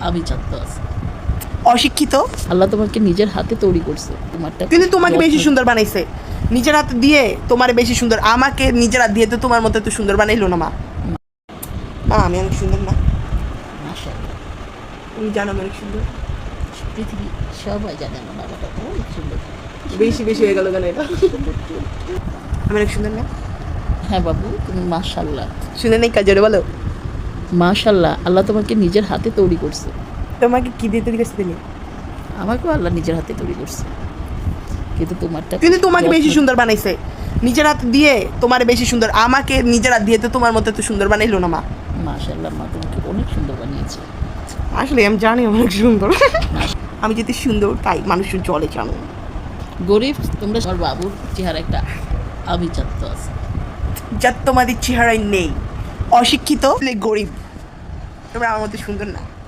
আভিজাত্য আছে। অশিক্ষিত। আল্লাহ তোমাকে নিজের হাতে তৈরি করছে, তোমারটা কিন্তু তোমাকে বেশি সুন্দর বানাইছে, নিজের হাত দিয়ে তোমার বেশি সুন্দর। আমাকে নিজের হাত দিয়ে তো তোমার মতো এত সুন্দর বানাইলো না মা। মা আমি অনেক সুন্দর না? মাশাআল্লাহ, তুমি জানো আমি অনেক সুন্দর। পৃথিবী সবাই জানে আমার বাবাটা অনেক সুন্দর। বেশি বেশি হয়ে গেল কেন এটা? আমি অনেক সুন্দর না? হ্যাঁ বাবু, তুমি মাশাআল্লাহ। সুন্দর নেই কাজে বলো। মাশাআল্লাহ, আল্লাহ তোমাকে নিজের হাতে তৈরি করছে। তোমাকে কি দিয়ে তৈরি করছে তিনি? আমাকেও আল্লাহ নিজের হাতে তৈরি করছে, কিন্তু তোমারটা কিন্তু তোমাকে বেশি সুন্দর বানাইছে, নিজের হাত দিয়ে তোমার বেশি সুন্দর। আমাকে নিজের হাত দিয়ে তো তোমার মতো এত সুন্দর বানাইলো না মা। মাশাআল্লাহ, মা তোমাকে অনেক সুন্দর বানিয়েছে। আসলে আমি জানি আমি অনেক সুন্দর। আমি যদি সুন্দর তাই মানুষ জলে জানো। গরিব তোমরা, আমার বাবুর চেহারা একটা আভিজাত্য আছে। যা তোমাদের চেহারায় নেই। অশিক্ষিত, গরিব, তোমরা আমার মতো সুন্দর না।